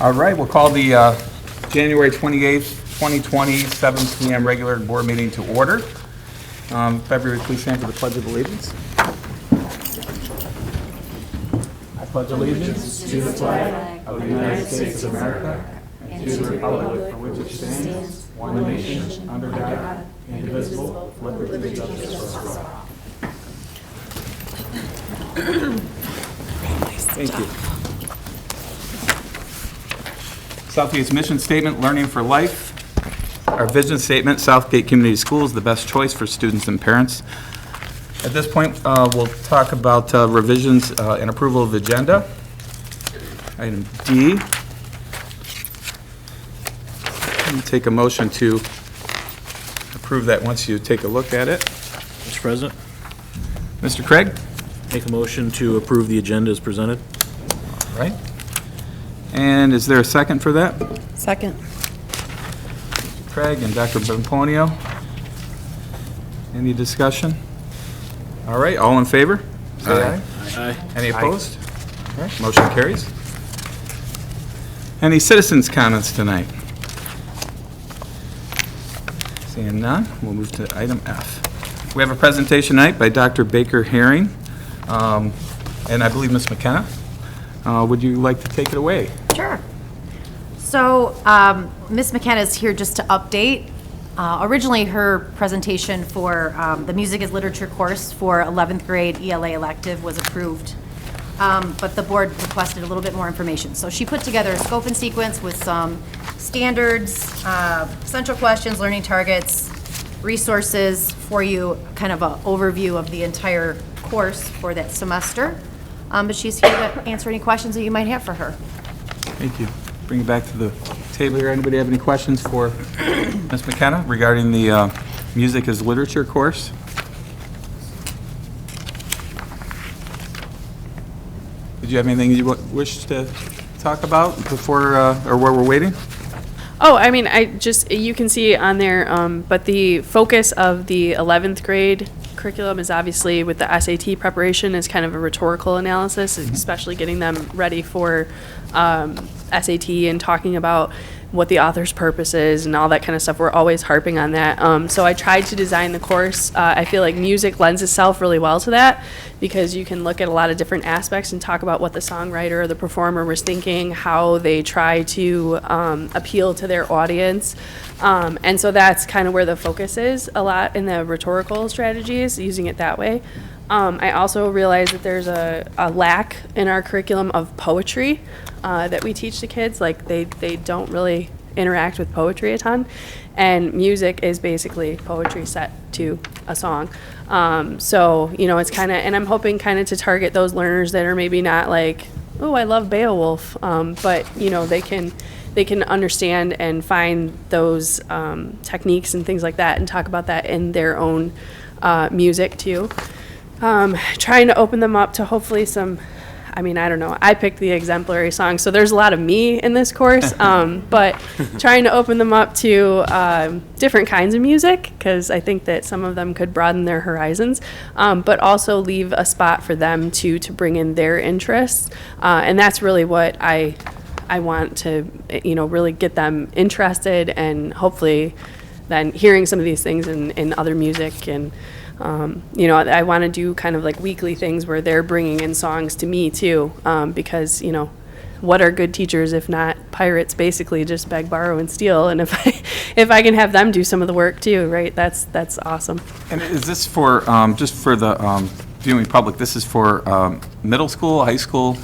All right, we'll call the January 28th, 2020, 7 p.m. regular board meeting to order. February, please stand for the Pledge of Allegiance. I pledge allegiance to the flag of the United States of America and to the republic for which it stands, one nation, under God, indivisible, with liberty and justice for all. Thank you. Southgate's mission statement, learning for life. Our vision statement, Southgate Community Schools, the best choice for students and parents. At this point, we'll talk about revisions and approval of the agenda. Item D. Let me take a motion to approve that once you take a look at it. Mr. President, Mr. Craig? make a motion to approve the agenda as presented. All right. And is there a second for that? Second. Craig and Dr. Bemponio. Any discussion? All right, all in favor? Say aye. Aye. Any opposed? All right, motion carries. Any citizens' comments tonight? Seeing none, we'll move to item F. We have a presentation tonight by Dr. Baker Herring, and I believe Ms. McKenna. Would you like to take it away? Sure. So Ms. McKenna is here just to update. Originally, her presentation for the Music is Literature course for 11th grade ELA elective was approved, but the board requested a little bit more information. So she put together a scope and sequence with some standards, central questions, learning targets, resources for you, kind of an overview of the entire course for that semester. But she's here to answer any questions that you might have for her. Thank you. Bring it back to the table here. Anybody have any questions for Ms. McKenna regarding the Music is Literature course? Did you have anything you wish to talk about before, or while we're waiting? Oh, I mean, you can see on there, but the focus of the 11th grade curriculum is obviously with the SAT preparation is kind of a rhetorical analysis, especially getting them ready for SAT and talking about what the author's purpose is and all that kind of stuff. We're always harping on that. So I tried to design the course. I feel like music lends itself really well to that because you can look at a lot of different aspects and talk about what the songwriter or the performer was thinking, how they try to appeal to their audience. And so that's kind of where the focus is a lot in the rhetorical strategies, using it that way. I also realize that there's a lack in our curriculum of poetry that we teach the kids. Like they don't really interact with poetry a ton, and music is basically poetry set to a song. So it's kind of, and I'm hoping kind of to target those learners that are maybe not like, oh, I love Beowulf, but they can understand and find those techniques and things like that and talk about that in their own music too. Trying to open them up to hopefully some, I don't know, I picked the exemplary song, so there's a lot of me in this course, but trying to open them up to different kinds of music, because I think that some of them could broaden their horizons, but also leave a spot for them to bring in their interests, and that's really what I want to, really get them interested, and hopefully then hearing some of these things in other music. And I want to do kind of like weekly things where they're bringing in songs to me too, because what are good teachers if not pirates? Basically, just beg, borrow, and steal. And if I can have them do some of the work too, right? That's awesome. And is this for just for the viewing public? This is for middle school, high school.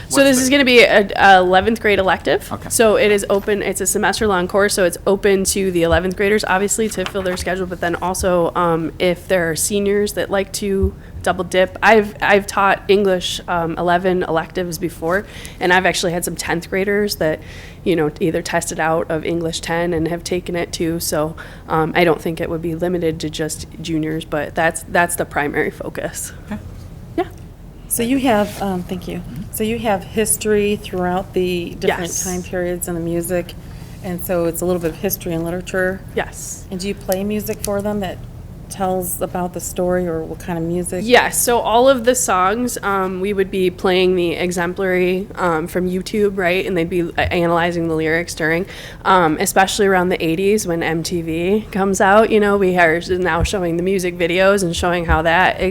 So this is going to be a 11th grade elective. Okay. So it is open. It's a semester-long course, so it's open to the 11th graders, obviously, to fill their schedule. But then also, if there are seniors that like to double dip, I've taught English 11 electives before, and I've actually had some 10th graders that either tested out of English 10 and have taken it too. So I don't think it would be limited to just juniors, but that's the primary focus. Okay. Yeah. So you have, thank you. So you have history throughout the different Yes. time periods in the music, and so it's a little bit of history and literature. Yes. And do you play music for them that tells about the story or what kind of music? Yes, so all of the songs, we would be playing the exemplary from YouTube, right? And they'd be analyzing the lyrics during, especially around the 80s when MTV comes out. You know, we are now showing the music videos and showing how that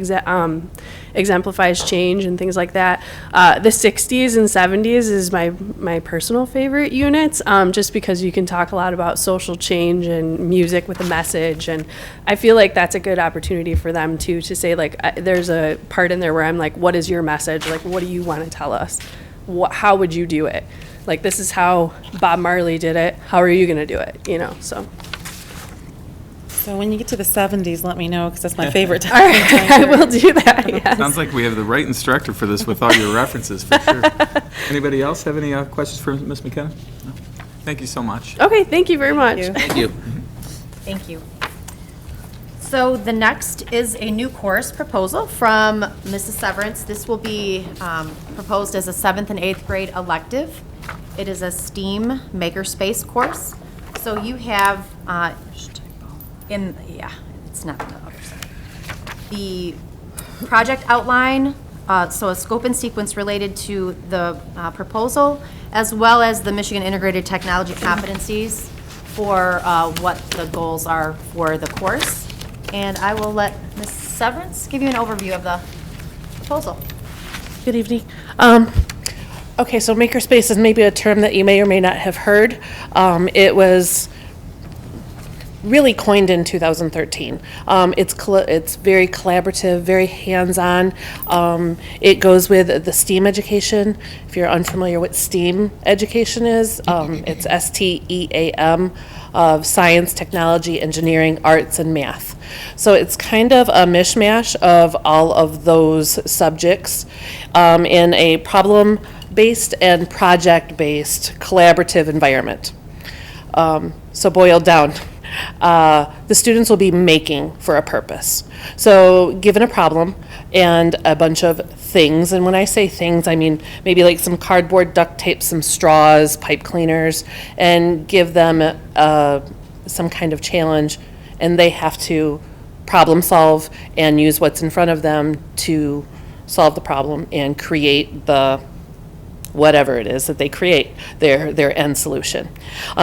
exemplifies change and things like that. The 60s and 70s is my personal favorite units, just because you can talk a lot about social change and music with a message. And I feel like that's a good opportunity for them too, to say like, there's a part in there where I'm like, what is your message? Like, what do you want to tell us? How would you do it? Like, this is how Bob Marley did it. How are you going to do it? You know, so. So when you get to the 70s, let me know, because that's my favorite time. All right, I will do that, yes. Sounds like we have the right instructor for this with all your references, for sure. Anybody else have any questions for Ms. McKenna? No? Thank you so much. Okay, thank you very much. Thank you. Thank you. So the next is a new course proposal from Mrs. Severance. This will be proposed as a 7th and 8th grade elective. It is a STEAM Makerspace course. So you have it's not on the other side. The project outline, so a scope and sequence related to the proposal, as well as the Michigan Integrated Technology competencies for what the goals are for the course. And I will let Ms. Severance give you an overview of the proposal. Good evening. Okay, so makerspace is maybe a term that you may or may not have heard. It was really coined in 2013. It's very collaborative, very hands-on. It goes with the STEAM education. If you're unfamiliar what STEAM education is, it's STEAM, of science, technology, engineering, arts, and math. So it's kind of a mishmash of all of those subjects in a problem-based and project-based collaborative environment. So boiled down, the students will be making for a purpose. So given a problem and a bunch of things, and when I say things, I mean maybe like some cardboard, duct tape, some straws, pipe cleaners, and give them some kind of challenge, and they have to problem solve and use what's in front of them to solve the problem and create the whatever it is that they create, their end solution.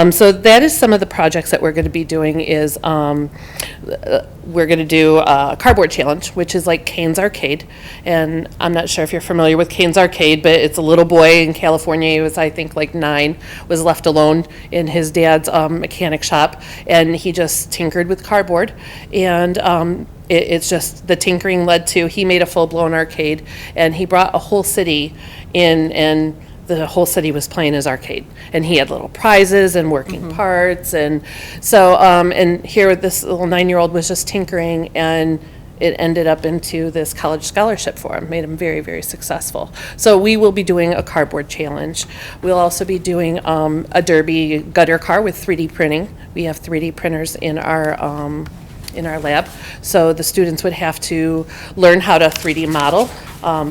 So that is some of the projects that we're going to be doing is we're going to do a cardboard challenge, which is like Kane's Arcade. And I'm not sure if you're familiar with Kane's Arcade, but it's a little boy in California. He was, I think, like 9, was left alone in his dad's mechanic shop, and he just tinkered with cardboard. And it's just the tinkering led to, he made a full-blown arcade, and he brought a whole city in, and the whole city was playing his arcade. And he had little prizes and working parts, and so, and here this little 9-year-old was just tinkering, and it ended up into this college scholarship for him, made him very, very successful. So we will be doing a cardboard challenge. We'll also be doing a derby gutter car with 3D printing. We have 3D printers in our lab. So the students would have to learn how to 3D model,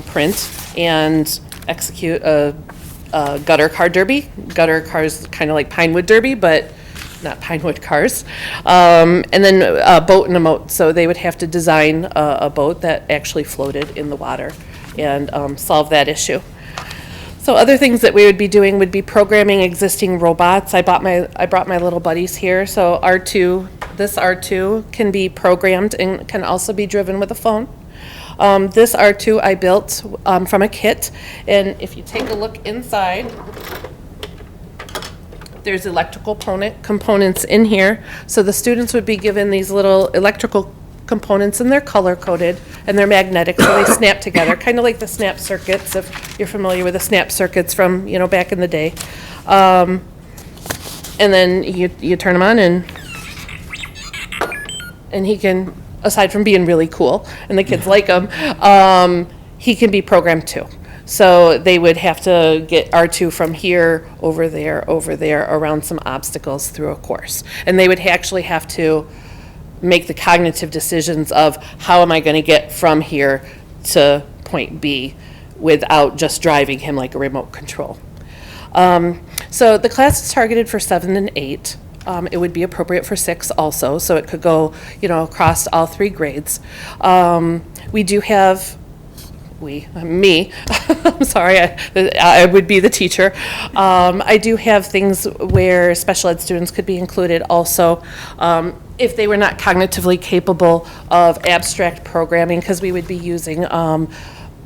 print, and execute a gutter car derby. Gutter cars kind of like Pinewood Derby, but not Pinewood cars. And then a boat and a moat. So they would have to design a boat that actually floated in the water and solve that issue. So other things that we would be doing would be programming existing robots. I brought my little buddies here. So this R2 can be programmed and can also be driven with a phone. This R2 I built from a kit, and if you take a look inside, there's electrical components in here. So the students would be given these little electrical components, and they're color-coded, and they're magnetic, so they snap together, kind of like the snap circuits, if you're familiar with the snap circuits from, back in the day. And then you turn them on, and he can, aside from being really cool, and the kids like him, he can be programmed too. So they would have to get R2 from here, over there, around some obstacles through a course. And they would actually have to make the cognitive decisions of how am I going to get from here to point B without just driving him like a remote control. So the class is targeted for 7 and 8. it would be appropriate for 6 also, so it could go, across all 3 grades. We do have, me, I'm sorry, I would be the teacher. I do have things where special ed students could be included also, if they were not cognitively capable of abstract programming, because we would be using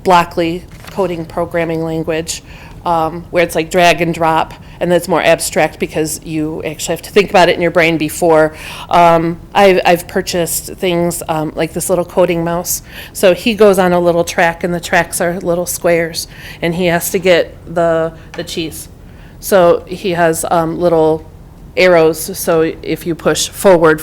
Blockly coding programming language, where it's like drag and drop, and that's more abstract because you actually have to think about it in your brain before. I've purchased things like this little coding mouse. So he goes on a little track, and the tracks are little squares, and he has to get the cheese. So he has little arrows, so if you push forward,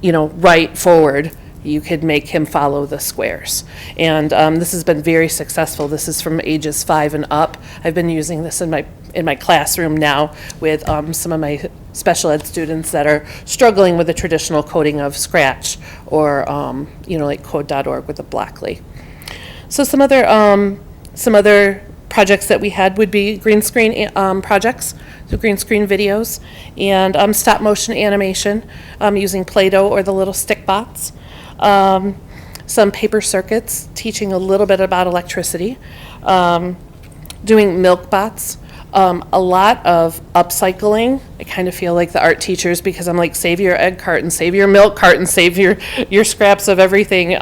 right, forward, you could make him follow the squares. And this has been very successful. This is from ages 5 and up. I've been using this in my classroom now with some of my special ed students that are struggling with the traditional coding of Scratch or, like code.org with the Blockly. So some other projects that we had would be green screen projects, so green screen videos, and stop motion animation using Play-Doh or the little stick bots. Some paper circuits, teaching a little bit about electricity, doing milk bots, a lot of upcycling. I kind of feel like the art teachers because I'm like, save your egg carton, save your milk carton, save your scraps of everything.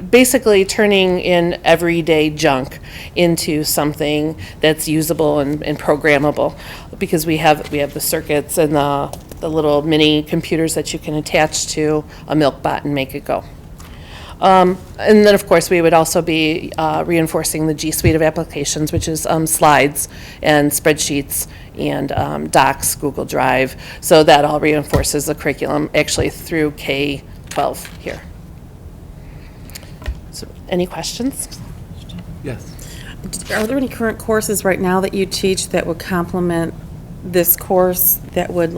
Basically turning in everyday junk into something that's usable and programmable, because we have the circuits and the little mini computers that you can attach to a milk bot and make it go. And then, of course, we would also be reinforcing the G Suite of applications, which is slides and spreadsheets and docs, Google Drive. So that all reinforces the curriculum actually through K-12 here. So, any questions? Yes. Are there any current courses right now that you teach that would complement this course, that would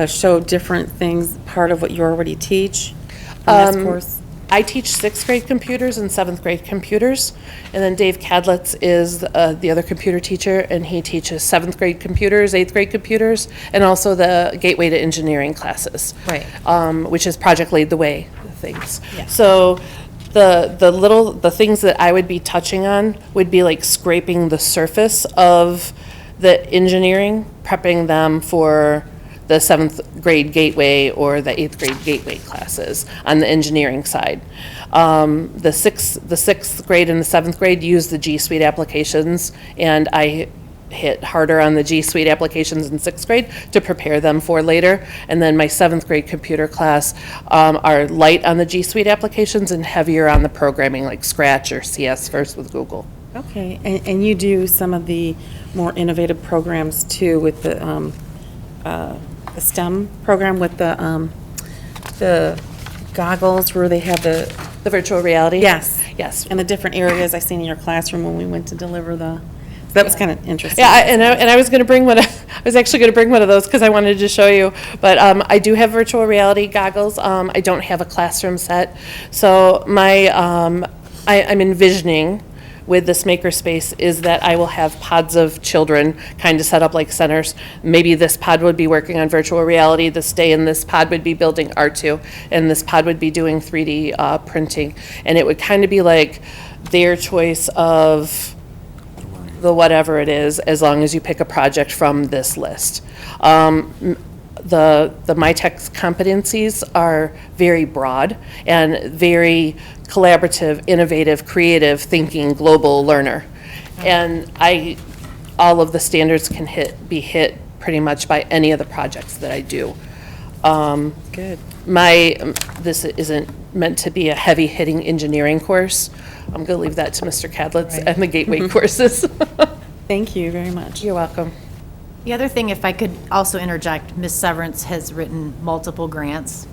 show different things, part of what you already teach in this course? I teach 6th grade computers and 7th grade computers, and then Dave Kadlitz is the other computer teacher, and he teaches 7th grade computers, 8th grade computers, and also the Gateway to Engineering classes. Right. Which is Project Lead the Way things. Yeah. So the things that I would be touching on would be like scraping the surface of the engineering, prepping them for the 7th grade Gateway or the 8th grade Gateway classes on the engineering side. The 6th grade and the 7th grade use the G Suite applications, and I hit harder on the G Suite applications in 6th grade to prepare them for later. And then my 7th grade computer class are light on the G Suite applications and heavier on the programming like Scratch or CS first with Google. Okay, and you do some of the more innovative programs too with the STEM program with the goggles where they have the virtual reality? Yes. Yes. And the different areas I seen in your classroom when we went to deliver so that was kind of interesting. Yeah, I was going to bring I was actually going to bring one of those because I wanted to show you. But I do have virtual reality goggles. I don't have a classroom set. So I'm envisioning with this makerspace is that I will have pods of children kind of set up like centers. Maybe this pod would be working on virtual reality this day, and this pod would be building R2, and this pod would be doing 3D printing. And it would kind of be like their choice of the whatever it is, as long as you pick a project from this list. The MyTech competencies are very broad and very collaborative, innovative, creative thinking, global learner. And all of the standards can be hit pretty much by any of the projects that I do. Good. This isn't meant to be a heavy-hitting engineering course. I'm going to leave that to Mr. Kadlitz Right. and the Gateway courses. Thank you very much. You're welcome. The other thing, if I could also interject, Ms. Severance has written multiple grants.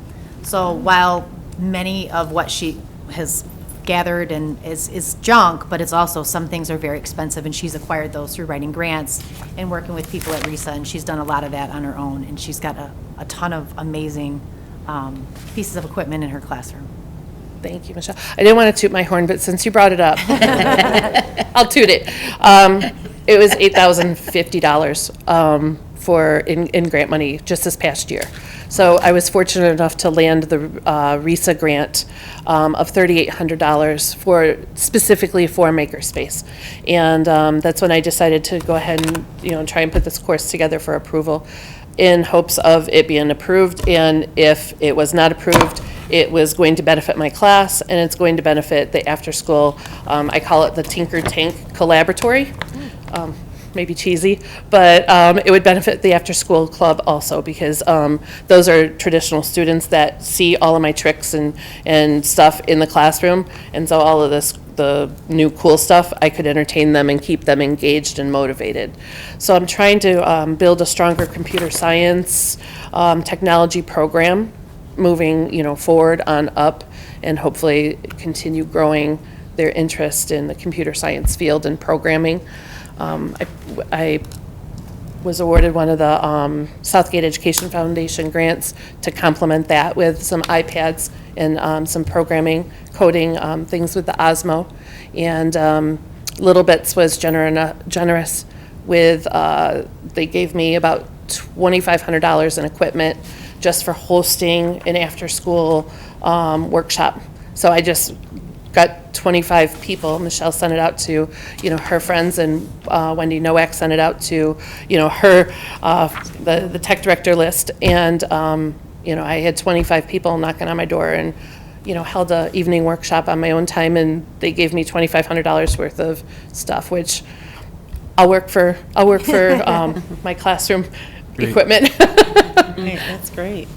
So while many of what she has gathered and is junk, but it's also, some things are very expensive, and she's acquired those through writing grants and working with people at RISA, and she's done a lot of that on her own, and she's got a ton of amazing pieces of equipment in her classroom. Thank you, Michelle. I didn't want to toot my horn, but since you brought it up, I'll toot it. It was $8,050 in grant money just this past year. So I was fortunate enough to land the RISA grant of $3,800 specifically for Makerspace. And that's when I decided to go ahead and, try and put this course together for approval in hopes of it being approved. And if it was not approved, it was going to benefit my class, and it's going to benefit the after-school, I call it the Tinker Tank Collaboratory. Maybe cheesy, but it would benefit the after-school club also, because those are traditional students that see all of my tricks and stuff in the classroom, and so all of this, the new cool stuff, I could entertain them and keep them engaged and motivated. So I'm trying to build a stronger computer science technology program, moving forward on up, and hopefully continue growing their interest in the computer science field and programming. I was awarded one of the Southgate Education Foundation grants to complement that with some iPads and some programming, coding, things with the Osmo. And Little Bits was generous with, they gave me about $2,500 in equipment just for hosting an after-school workshop. So I just got 25 people. Michelle sent it out to, her friends, and Wendy Nowak sent it out to, her, the tech director list. And, I had 25 people knocking on my door and, held a evening workshop on my own time, and they gave me $2,500 worth of stuff, which I'll work for my classroom Great. equipment. Great, that's great.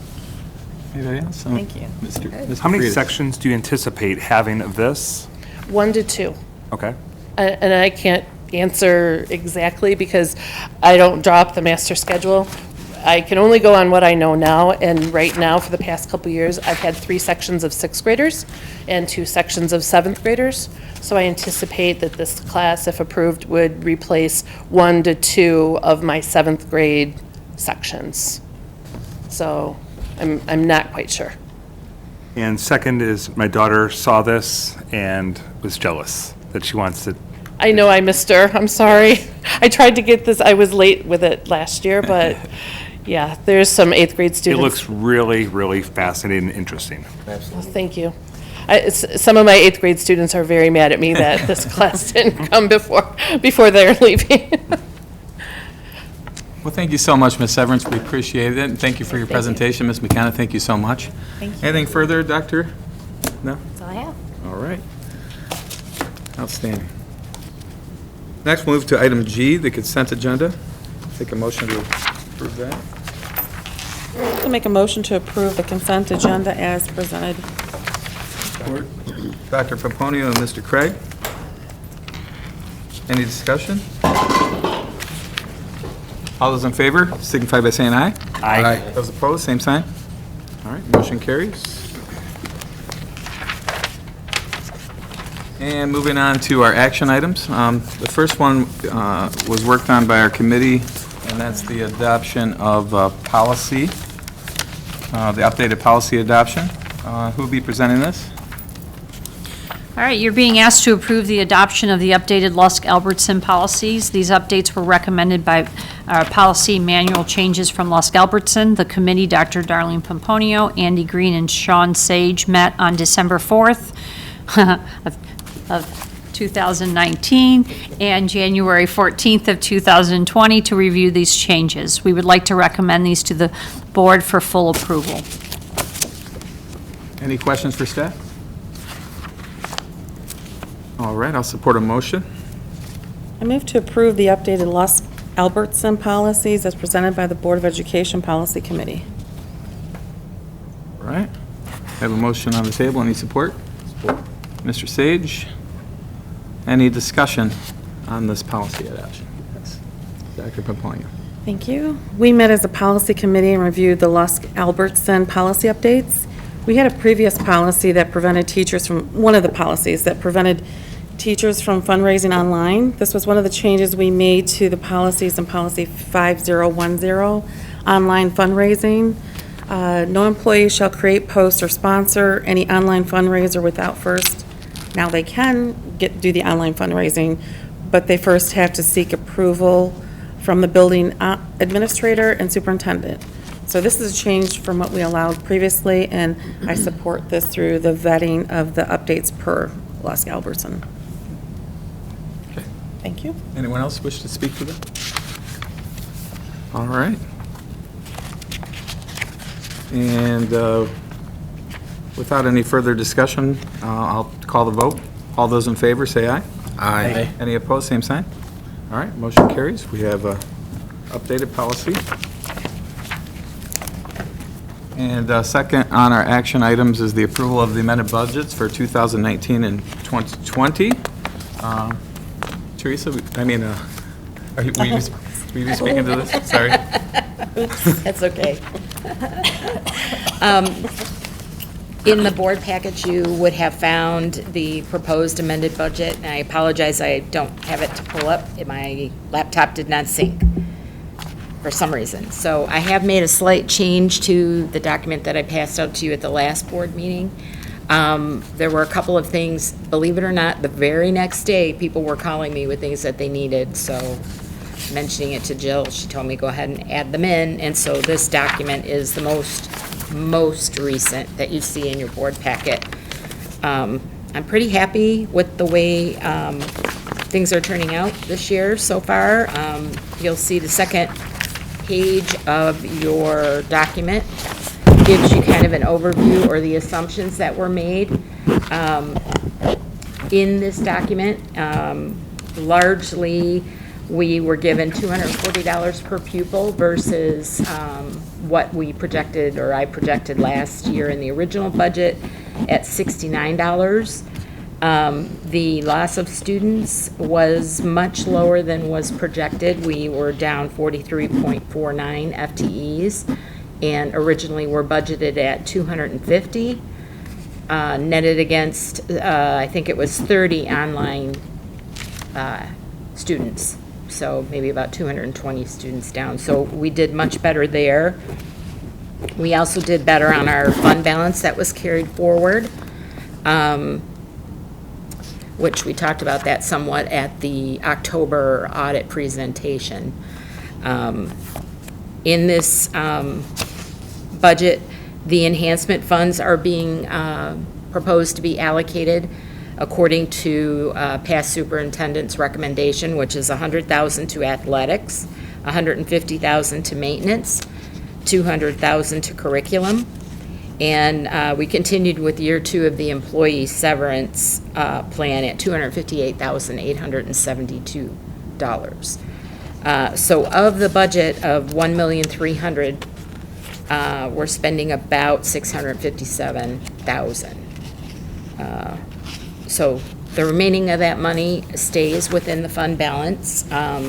Anybody else? Thank you. Mr. How many Friedrich. sections do you anticipate having of this? 1 to 2. Okay. And I can't answer exactly because I don't draw up the master schedule. I can only go on what I know now, and right now, for the past couple years, I've had 3 sections of 6th graders and 2 sections of 7th graders. So I anticipate that this class, if approved, would replace 1 to 2 of my 7th grade sections. So I'm not quite sure. And second is, my daughter saw this and was jealous that she wants to. I know I missed her. I'm sorry. I tried to get this, I was late with it last year, but yeah, there's some 8th grade It students. looks really, really fascinating and interesting. Well, thank you. Some of my 8th grade students are very mad at me that this class didn't come before they're leaving. Well, thank you so much, Ms. Severance. We appreciate it, and thank you for your presentation. Ms. McKenna, thank you so much. Thank you. Anything further, Doctor? No? That's all I have. All right. Outstanding. Next, we'll move to item G, the consent agenda. Take a motion to approve that. To make a motion to approve the consent agenda as presented. Dr. Pomponio and Mr. Craig. Any discussion? All those in favor signify by saying aye. Aye. Those opposed, same sign. All right, motion carries. And moving on to our action items. The first one was worked on by our committee, and that's the adoption of policy, the updated policy adoption. Who will be presenting this? All right, you're being asked to approve the adoption of the updated Lusk-Albertson policies. These updates were recommended by policy manual changes from Lusk-Albertson. The committee, Dr. Darlene Pomponio, Andy Green, and Sean Sage met on December 4th of 2019 and January 14th of 2020 to review these changes. We would like to recommend these to the board for full approval. Any questions for staff? All right, I'll support a motion. I move to approve the updated Lusk-Albertson policies as presented by the Board of Education Policy Committee. All right. I have a motion on the table. Any support? Support. Mr. Sage, any discussion on this policy adoption? Yes. Dr. Pomponio. Thank you. We met as a policy committee and reviewed the Lusk-Albertson policy updates. We had a previous policy that prevented teachers from, one of the policies that prevented teachers from fundraising online. This was one of the changes we made to the policies in policy 5010, online fundraising. No employee shall create, post, or sponsor any online fundraiser without first, now they can do the online fundraising, but they first have to seek approval from the building administrator and superintendent. So this is a change from what we allowed previously, and I support this through the vetting of the updates per Lusk Albertson. Okay. Thank you. Anyone else wish to speak to that? All right. And without any further discussion, I'll call the vote. All those in favor, say aye. Aye. Any opposed, same sign. All right, motion carries. We have a updated policy. And second on our action items is the approval of the amended budgets for 2019 and 2020. Teresa, were you speaking to this? Sorry. That's okay. In the board package, you would have found the proposed amended budget, and I apologize, I don't have it to pull up. My laptop did not sync for some reason. So I have made a slight change to the document that I passed out to you at the last board meeting. There were a couple of things, believe it or not, the very next day, people were calling me with things that they needed, so mentioning it to Jill, she told me go ahead and add them in, and so this document is the most recent that you see in your board packet. I'm pretty happy with the way things are turning out this year so far. You'll see the second page of your document gives you kind of an overview or the assumptions that were made in this document. Largely, we were given $240 per pupil versus what we projected, or I projected last year in the original budget at $69. The loss of students was much lower than was projected. We were down 43.49 FTEs, and originally were budgeted at 250, netted against, I think it was 30 online students. So maybe about 220 students down. So we did much better there. We also did better on our fund balance that was carried forward, which we talked about that somewhat at the October audit presentation. In this budget, the enhancement funds are being proposed to be allocated according to past superintendent's recommendation, which is $100,000 to athletics, $150,000 to maintenance, $200,000 to curriculum, and we continued with year 2 of the employee severance plan at $258,872. So of the budget of $1,300,000, we're spending about $657,000. So the remaining of that money stays within the fund balance of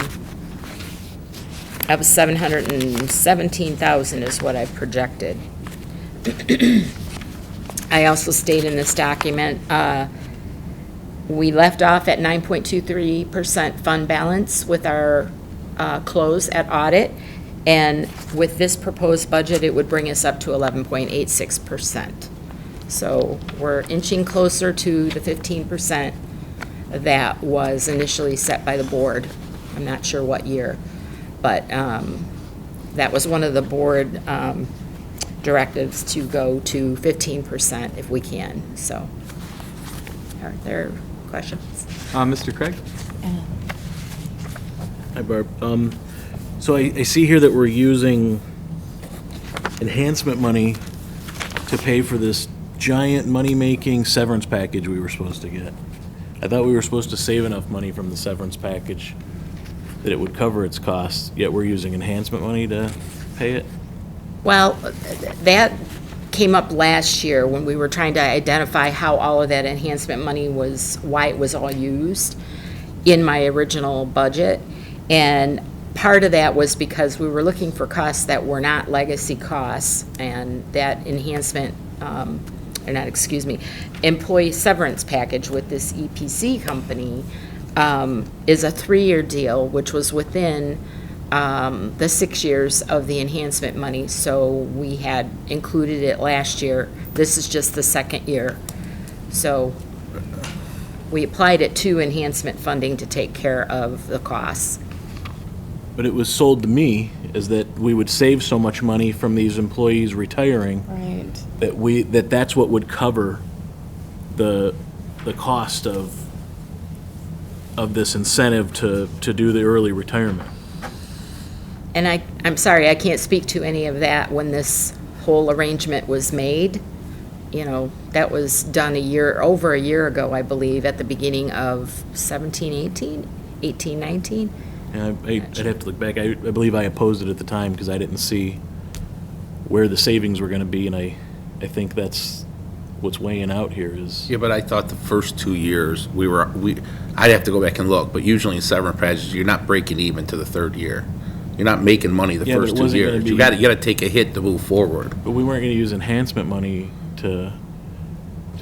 $717,000 is what I projected. I also state in this document, we left off at 9.23% fund balance with our close at audit, and with this proposed budget, it would bring us up to 11.86%. So we're inching closer to the 15% that was initially set by the board. I'm not sure what year, but that was one of the board directives to go to 15% if we can. So are there questions? Mr. Craig? Hi, Barb. So I see here that we're using enhancement money to pay for this giant money-making severance package we were supposed to get. I thought we were supposed to save enough money from the severance package that it would cover its costs, yet we're using enhancement money to pay it? Well, that came up last year when we were trying to identify how all of that enhancement money was, why it was all used in my original budget. And part of that was because we were looking for costs that were not legacy costs, and that enhancement, employee severance package with this EPC company is a 3-year deal, which was within the 6 years of the enhancement money. So we had included it last year. This is just the 2nd year. So we applied it to enhancement funding to take care of the costs. But it was sold to me as that we would save so much money from these employees retiring Right. that's what would cover the cost of this incentive to do the early retirement. And I'm sorry, I can't speak to any of that when this whole arrangement was made. You know, that was done over a year ago, I believe, at the beginning of 17, 18, 19. And I'd have to look back. I believe I opposed it at the time because I didn't see where the savings were going to be, and I think that's what's weighing out here is. Yeah, but I thought the first 2 years, I'd have to go back and look, but usually in severance packages, you're not breaking even to the third year. You're not making money the Yeah, but it first 2 wasn't gonna years. be- You gotta take a hit to move forward. But we weren't going to use enhancement money to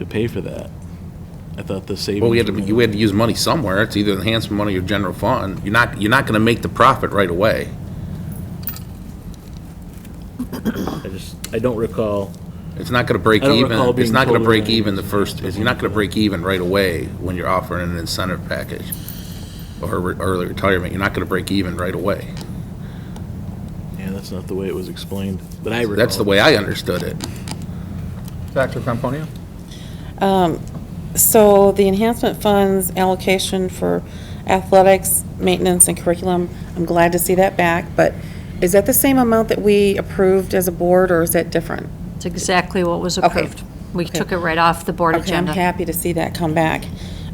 pay for that. I thought the savings. Well, we were had to use money somewhere. It's either enhancement money or general fund. You're not gonna make the profit right away. I don't recall. It's not gonna break I don't even, recall it's being not gonna told break anything. even you're not gonna break even right away when you're offering an incentive package or early retirement. You're not gonna break even right away. Yeah, that's not the way it was explained, that I recall. That's the way I understood it. Dr. Pomponio? So the enhancement funds allocation for athletics, maintenance, and curriculum, I'm glad to see that back, but is that the same amount that we approved as a board, or is that different? It's exactly what was Okay. approved. We Okay. took it right off the board Okay, I'm agenda. happy to see that come back.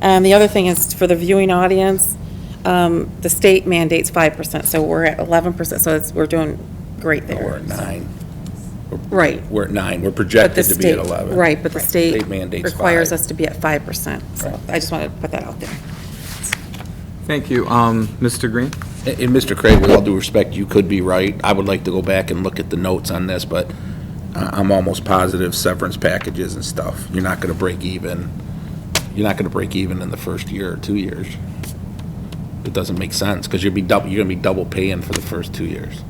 The other thing is, for the viewing audience, the state mandates 5%, so we're at 11%, so we're doing great there. We're at 9. Right. We're at 9. We're But the projected to be at state- 11. Right, but the state State mandates requires 5. us to be at 5%, so I just wanted to put that out there. Thank you. Mr. Green? And Mr. Craig, with all due respect, you could be right. I would like to go back and look at the notes on this, but I'm almost positive severance packages and stuff, you're not gonna break even. You're not gonna break even in the first year or 2 years. It doesn't make sense, because you're gonna be double paying for the first 2 years.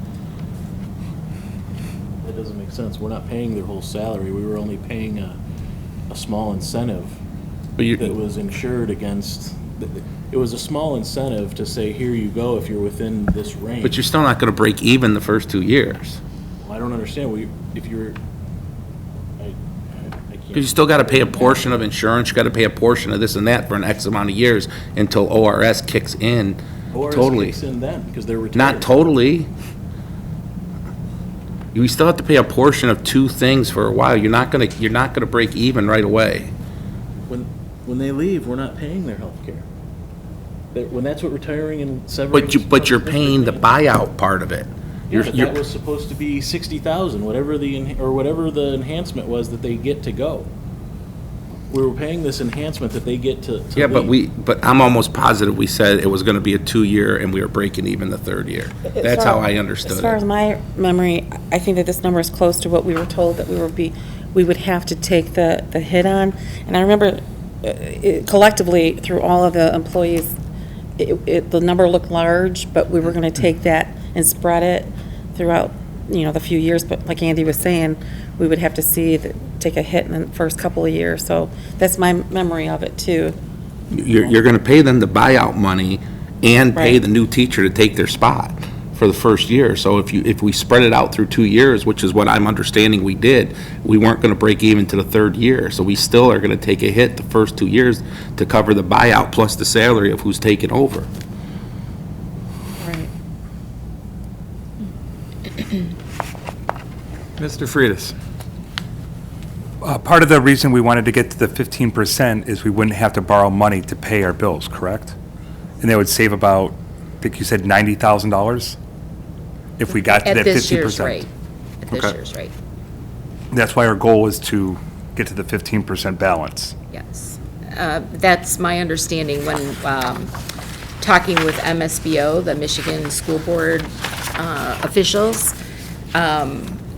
That doesn't make sense. We're not paying their whole salary. We were only paying a small incentive But you, that was insured against, it was a small incentive to say, here you go if you're within this range. but you're still not gonna break even the first 2 years. Well, I don't understand. If you're, I can't. Because you still gotta pay a portion of insurance, you gotta pay a portion of this and that for an X amount of years until ORS kicks in ORS totally. kicks in then, because they're retired. Not totally. You still have to pay a portion of 2 things for a while. You're not gonna break even right away. When they leave, we're not paying their health care. When that's what retiring and severance. But you're paying the buyout part of it. Yeah, but that was supposed to be 60,000, whatever the enhancement was that they get to go. We were paying this enhancement that they get to Yeah, but leave. but I'm almost positive we said it was gonna be a 2-year and we were breaking even the 3rd year. That's how I understood As far as it. my memory, I think that this number is close to what we were told that we would have to take the hit on. And I remember collectively, through all of the employees, the number looked large, but we were going to take that and spread it throughout, the few years. But like Andy was saying, we would have to take a hit in the first couple of years. So that's my memory of it, too. You're gonna pay them the buyout money and pay Right. the new teacher to take their spot for the first year. So if we spread it out through 2 years, which is what I'm understanding we did, we weren't gonna break even to the 3rd year. So we still are gonna take a hit the first 2 years to cover the buyout plus the salary of who's taking over. Right. Mr. Freitas? Part of the reason we wanted to get to the 15% is we wouldn't have to borrow money to pay our bills, correct? And that would save about, I think you said $90,000? If we got to At that 50%. this year's rate. At this Okay. year's rate, That's why our goal is to get to the 15% balance. yes. That's my understanding when talking with MSBO, the Michigan School Board officials.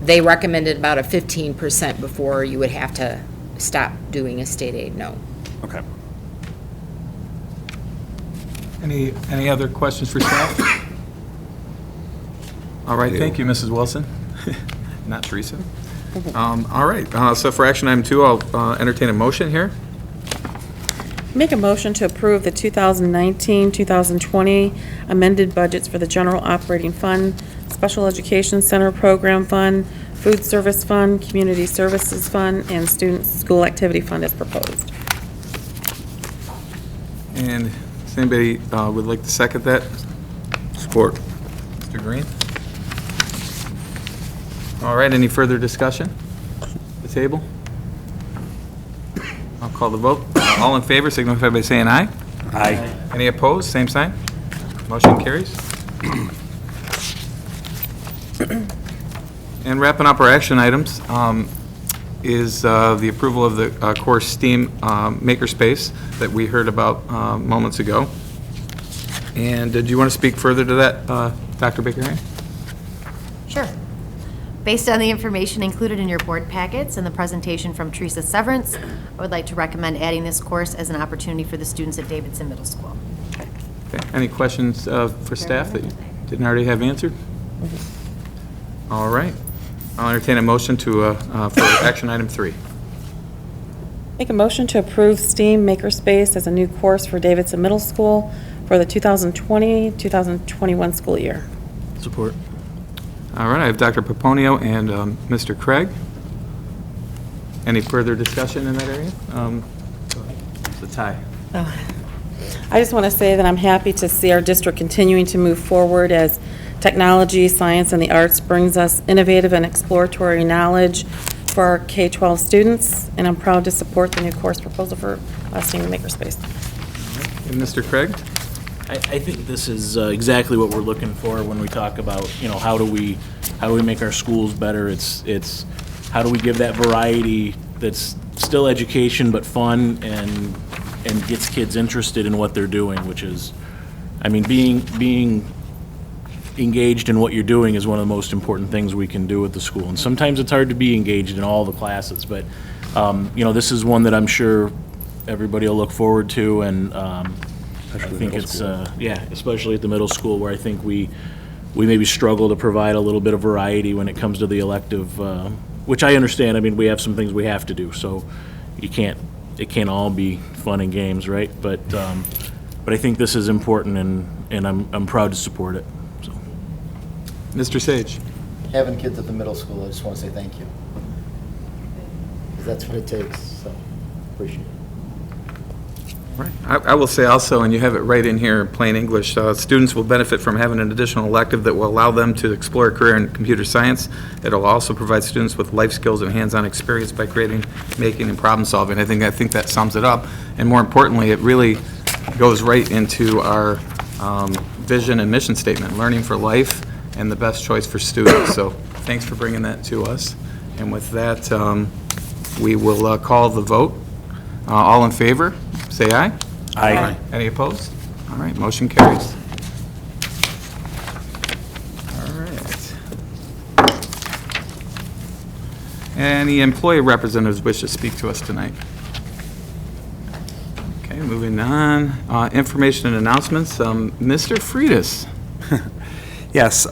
They recommended about a 15% before you would have to stop doing a state aid note. Okay. Any other questions for staff? All right, thank you, Mrs. Wilson. Not Teresa. All right, so for action item 2, I'll entertain a motion here. Make a motion to approve the 2019-2020 amended budgets for the General Operating Fund, Special Education Center Program Fund, Food Service Fund, Community Services Fund, and Student School Activity Fund as proposed. And does anybody would like to second that? Support. Mr. Green? All right, any further discussion? The table? I'll call the vote. All in favor, signify by saying aye. Aye. Any opposed, same sign. Motion carries. And wrapping up our action items is the approval of the course STEAM Makerspace that we heard about moments ago. And did you want to speak further to that, Dr. Baker? Sure. Based on the information included in your board packets and the presentation from Teresa Severance, I would like to recommend adding this course as an opportunity for the students at Davidson Middle School. Okay. Any questions for staff that you didn't already have answered? All right. I'll entertain a motion to, for action item 3. Make a motion to approve STEAM Makerspace as a new course for Davidson Middle School for the 2020-2021 school year. Support. All right, I have Dr. Paponio and Mr. Craig. Any further discussion in that area? It's a tie. I just want to say that I'm happy to see our district continuing to move forward as technology, science, and the arts brings us innovative and exploratory knowledge for our K-12 students, and I'm proud to support the new course proposal for STEAM Makerspace. And Mr. Craig? I think this is exactly what we're looking for when we talk about, how do we make our schools better? It's how do we give that variety that's still education but fun and gets kids interested in what they're doing, which is, being engaged in what you're doing is one of the most important things we can do at the school. And sometimes it's hard to be engaged in all the classes, but, this is one that I'm sure everybody will look forward to, and I think it's, especially at the middle school, where I think we maybe struggle to provide a little bit of variety when it comes to the elective, which I understand. We have some things we have to do, so it can't all be fun and games, right? But I think this is important, and I'm proud to support it, so. Mr. Sage? Having kids at the middle school, I just want to say thank you. Because that's what it takes, so appreciate it. Right. I will say also, and you have it right in here in plain English, students will benefit from having an additional elective that will allow them to explore a career in computer science. It'll also provide students with life skills and hands-on experience by creating, making, and problem solving. I think that sums it up. And more importantly, it really goes right into our vision and mission statement, learning for life and the best choice for students. So thanks for bringing that to us. And with that, we will call the vote. All in favor, say aye. Aye. Any opposed? All right, motion carries. All right. Any employee representatives wish to speak to us tonight? Okay, moving on. Information and announcements. Mr. Freitas. Yes,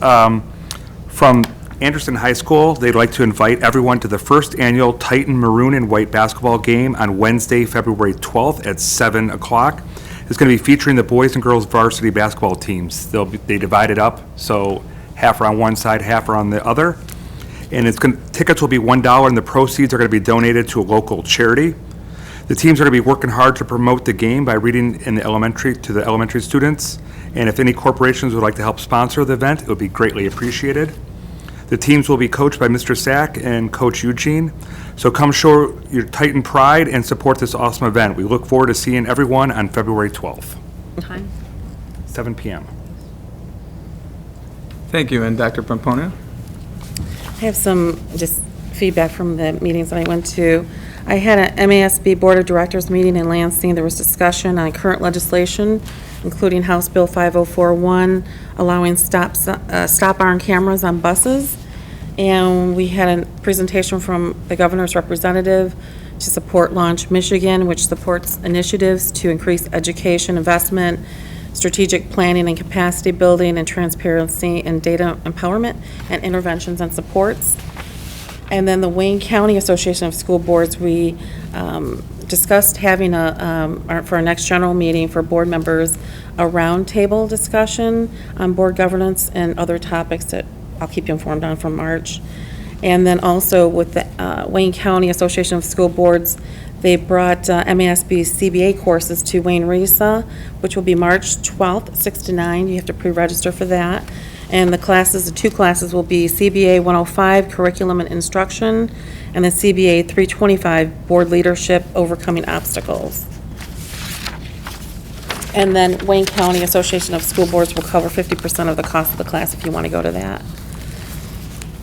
from Anderson High School, they'd like to invite everyone to the first annual Titan Maroon and White basketball game on Wednesday, February 12th at 7 o'clock. It's going to be featuring the boys and girls varsity basketball teams. They divide it up, so half are on one side, half are on the other. And tickets will be $1, and the proceeds are going to be donated to a local charity. The teams are going to be working hard to promote the game by reading to the elementary students. And if any corporations would like to help sponsor the event, it would be greatly appreciated. The teams will be coached by Mr. Sack and Coach Eugene. So come show your Titan pride and support this awesome event. We look forward to seeing everyone on February 12th. Time. 7 p.m. Thank you, and Dr. Pomponio? I have some just feedback from the meetings that I went to. I had an MASB Board of Directors meeting in Lansing. There was discussion on current legislation, including House Bill 5041, allowing stop arm cameras on buses. And we had a presentation from the governor's representative to support Launch Michigan, which supports initiatives to increase education investment, strategic planning and capacity building, and transparency and data empowerment, and interventions and supports. And then the Wayne County Association of School Boards, we discussed having for our next general meeting for board members, a roundtable discussion on board governance and other topics that I'll keep you informed on from March. And then also with the Wayne County Association of School Boards, they brought MASB CBA courses to Wayne Risa, which will be March 12th, 6 to 9. You have to pre-register for that. And the 2 classes will be CBA 105, Curriculum and Instruction, and the CBA 325, Board Leadership, Overcoming Obstacles. And then Wayne County Association of School Boards will cover 50% of the cost of the class if you want to go to that.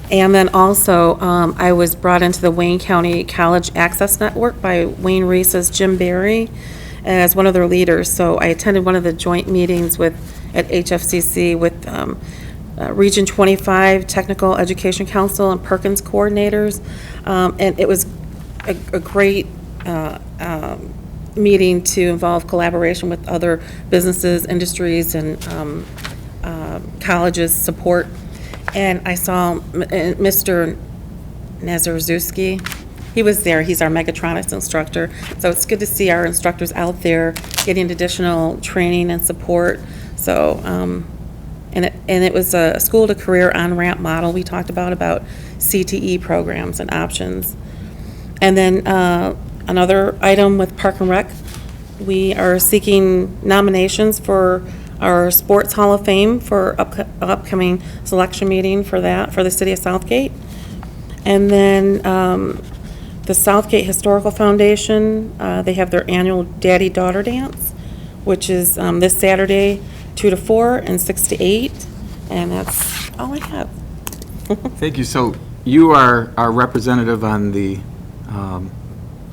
And then also, I was brought into the Wayne County College Access Network by Wayne Risa's Jim Barry as one of their leaders. So I attended one of the joint meetings at HFCC with Region 25 Technical Education Council and Perkins coordinators. And it was a great meeting to involve collaboration with other businesses, industries, and colleges support. And I saw Mr. Nazarzuski. He was there. He's our Megatronics instructor. So it's good to see our instructors out there getting additional training and support. So, and it was a school to career on-ramp model. We talked about CTE programs and options. And then another item with Park and Rec, we are seeking nominations for our Sports Hall of Fame for upcoming selection meeting for the city of Southgate. And then the Southgate Historical Foundation, they have their annual Daddy-Daughter Dance, which is this Saturday, 2 to 4 and 6 to 8. And that's all I have. Thank you. So you are our representative on the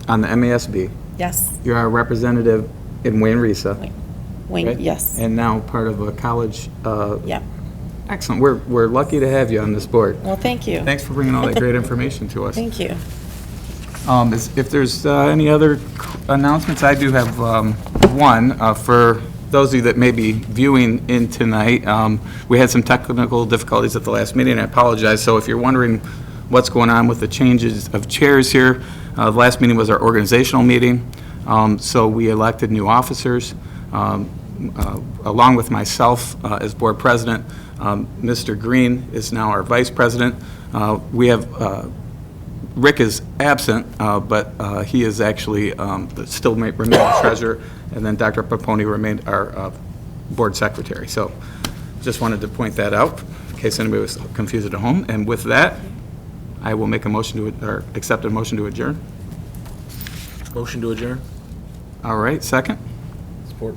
MASB. Yes. You're our representative in Wayne Risa. Wayne, right? yes. And now part of a college. Yeah. Excellent. We're lucky to have you on this board. Well, thank you. Thanks for bringing all that great information to us. Thank you. If there's any other announcements, I do have one. For those of you that may be viewing in tonight, we had some technical difficulties at the last meeting, and I apologize. So if you're wondering what's going on with the changes of chairs here, the last meeting was our organizational meeting. So we elected new officers. Along with myself as board president, Mr. Green is now our vice president. We have Rick is absent, but he is actually still remain the treasurer, and then Dr. Paponi remained our board secretary. So just wanted to point that out in case anybody was confused at home. And with that, I will make a motion or accept a motion to adjourn. Motion to adjourn? All right, second. Support.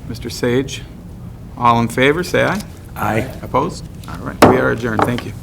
Mr. Sage. All in favor, say aye. Aye. Opposed? All right, we are adjourned. Thank you.